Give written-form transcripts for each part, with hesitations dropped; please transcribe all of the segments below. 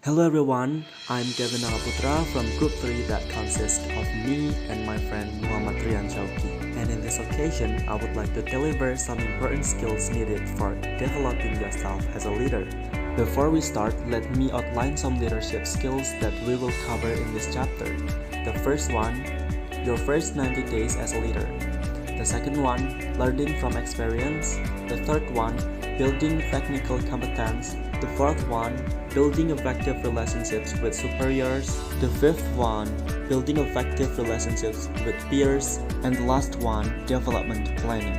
Hello everyone, I'm Kevin Nagaputra from Group 3 that consists of me and my friend Muhammad Rian Chauki. And in this occasion, I would like to deliver some important skills needed for developing yourself as a leader. Before we start, let me outline some leadership skills that we will cover in this chapter. The first one, your first 90 days as a leader. The second one, learning from experience. The third one, building technical competence. The fourth one, building effective relationships with superiors. The fifth one, building effective relationships with peers. And the last one, development planning.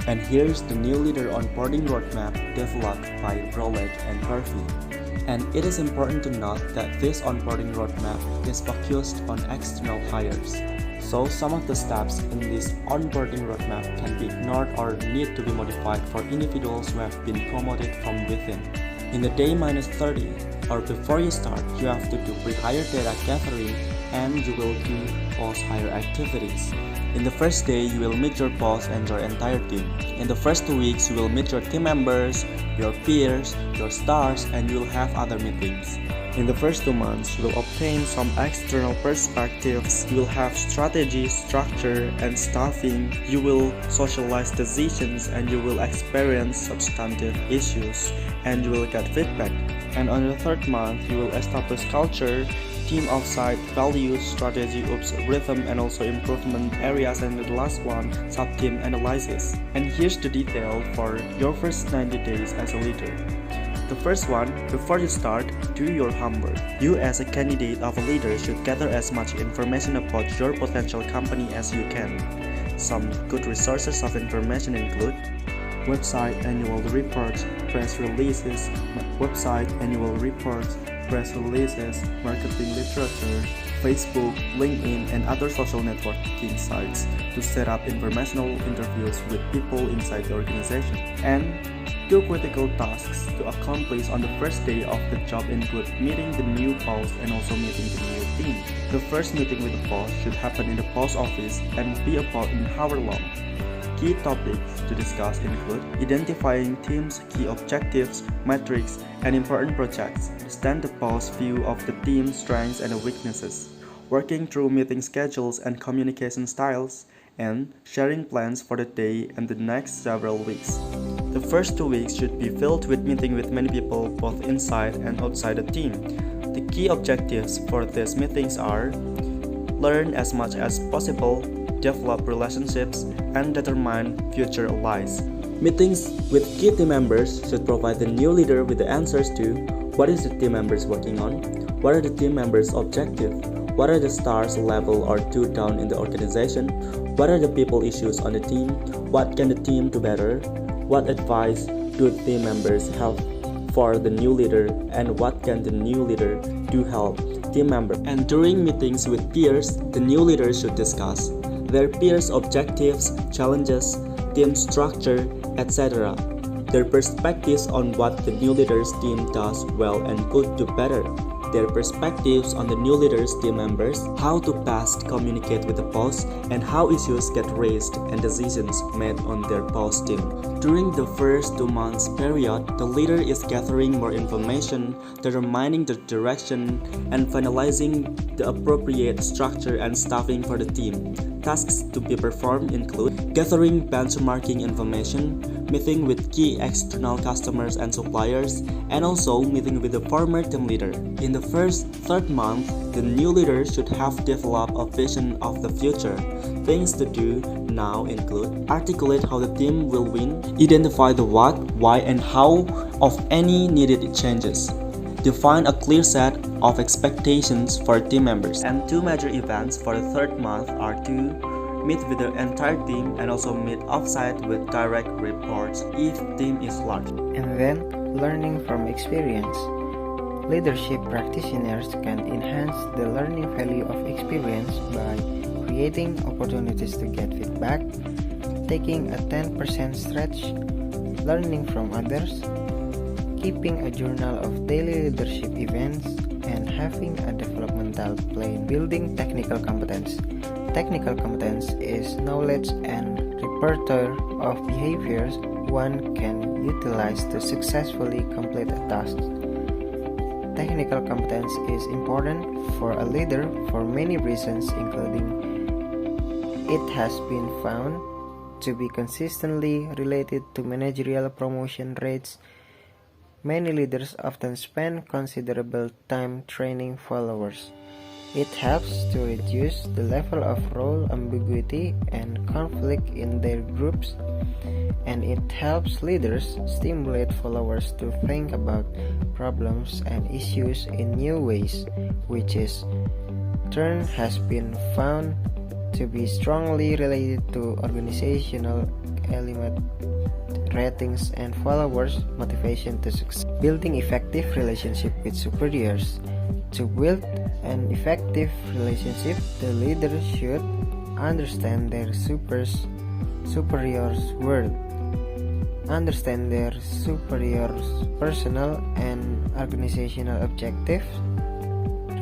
And here's the new leader onboarding roadmap developed by Rowlett and Curvey. And it is important to note that this onboarding roadmap is focused on external hires. So some of the steps in this onboarding roadmap can be ignored or need to be modified for individuals who have been promoted from within. In the day minus 30 or before you start, you have to do pre-hire data gathering and you will do post-hire activities. In the first day, you will meet your boss and your entire team. In the first 2 weeks, you will meet your team members, your peers, your stars, and you will have other meetings. In the first 2 months, you will obtain some external perspectives, you will have strategy, structure, and staffing, you will socialize decisions, and you will experience substantive issues, and you will get feedback. And on the third month, you will establish culture, team offsite, values, strategy, rhythm, and also improvement areas, and the last one, sub-team analysis. And here's the detail for your first 90 days as a leader. The first one, before you start, do your homework. You as a candidate of a leader should gather as much information about your potential company as you can. Some good resources of information include website annual reports, press releases, marketing literature, Facebook, LinkedIn, and other social networking sites to set up informational interviews with people inside the organization. And 2 critical tasks to accomplish on the first day of the job include meeting the new boss and also meeting the new team. The first meeting with the boss should happen in the post office and be about an hour long. Key topics to discuss include identifying teams, key objectives, metrics, and important projects, understand the boss' view of the team's strengths and weaknesses, working through meeting schedules and communication styles, and sharing plans for the day and the next several weeks. The first 2 weeks should be filled with meeting with many people both inside and outside the team. The key objectives for these meetings are learn as much as possible, develop relationships, and determine future allies. Meetings with key team members should provide the new leader with the answers to what is the team members working on, what are the team members' objectives, what are the stars level or 2 down in the organization, what are the people issues on the team, what can the team do better, what advice do team members have for the new leader, and what can the new leader do help team members. And during meetings with peers, the new leader should discuss their peers' objectives, challenges, team structure, etc. Their perspectives on what the new leader's team does well and could do better. Their perspectives on the new leader's team members, how to best communicate with the boss, and how issues get raised and decisions made on their boss team. During the first 2 months period, the leader is gathering more information, determining the direction, and finalizing the appropriate structure and staffing for the team. Tasks to be performed include gathering benchmarking information, meeting with key external customers and suppliers, and also meeting with the former team leader. In the first third month, the new leader should have developed a vision of the future. Things to do now include articulate how the team will win, identify the what, why, and how of any needed changes. Define a clear set of expectations for team members. And 2 major events for the third month are to meet with the entire team and also meet offsite with direct reports if team is large. And then, learning from experience. Leadership practitioners can enhance the learning value of experience by creating opportunities to get feedback, taking a 10% stretch, learning from others, keeping a journal of daily leadership events, and having a developmental plan. Building technical competence. Technical competence is knowledge and repertoire of behaviors one can utilize to successfully complete a task. technical competence is important for a leader for many reasons, including it has been found to be consistently related to managerial promotion rates. Many leaders often spend considerable time training followers. It helps to reduce the level of role ambiguity and conflict in their groups, and it helps leaders stimulate followers to think about problems and issues in new ways, which is turn has been found to be strongly related to organizational element ratings and followers' motivation to succeed. Building effective relationship with superiors. To build an effective relationship, the leader should understand their superiors' world, understand their superiors' personal and organizational objectives,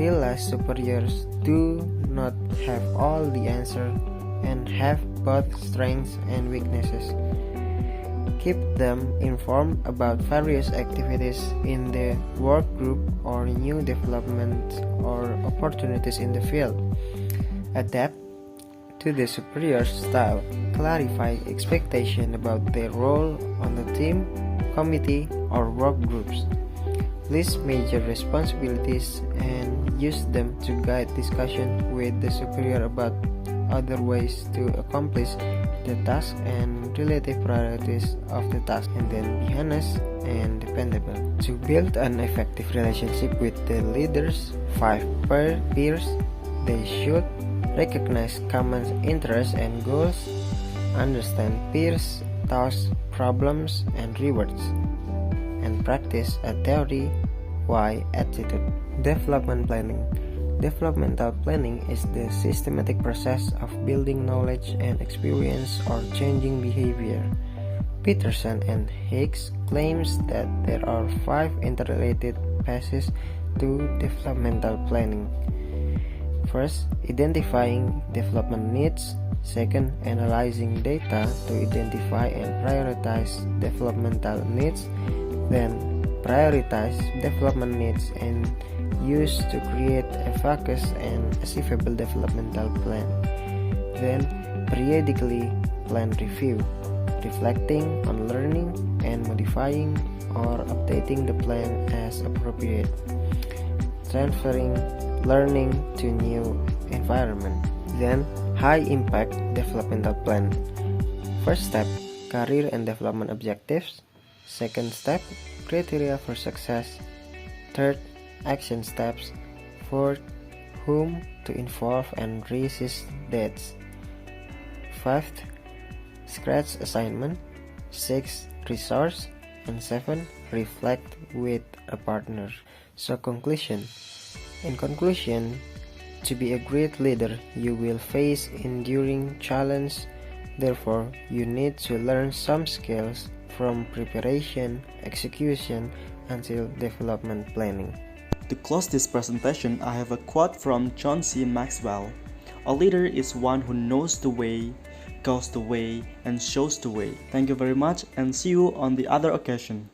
realize superiors do not have all the answers and have both strengths and weaknesses. Keep them informed about various activities in the work group or new developments or opportunities in the field. Adapt to the superior's style. Clarify expectations about their role on the team, committee, or work groups. List major responsibilities and use them to guide discussion with the superior about other ways to accomplish the task and relative priorities of the task, and then be honest and dependable. To build an effective relationship with the leaders, 5 peers, they should recognize common interests and goals, understand peers' tasks, problems, and rewards, and practice a theory-why attitude. Development planning. Developmental planning is the systematic process of building knowledge and experience or changing behavior. Peterson and Hicks claims that there are 5 interrelated phases to developmental planning. First, identifying development needs. Second, analyzing data to identify and prioritize developmental needs. Then, prioritize development needs and use to create a focused and achievable developmental plan. Then, periodically plan review, reflecting on learning and modifying or updating the plan as appropriate. Transferring learning to new environment. Then, high impact developmental plan. First step, career and development objectives. Second step, criteria for success. Third, action steps. Fourth, whom to involve and resist dates. Fifth, scratch assignment. 6, resource. And 7, reflect with a partner. So conclusion. In conclusion, to be a great leader, you will face enduring challenge. Therefore, you need to learn some skills from preparation, execution, until development planning. To close this presentation, I have a quote from John C. Maxwell. A leader is one who knows the way, goes the way, and shows the way. Thank you very much, and see you on the other occasion.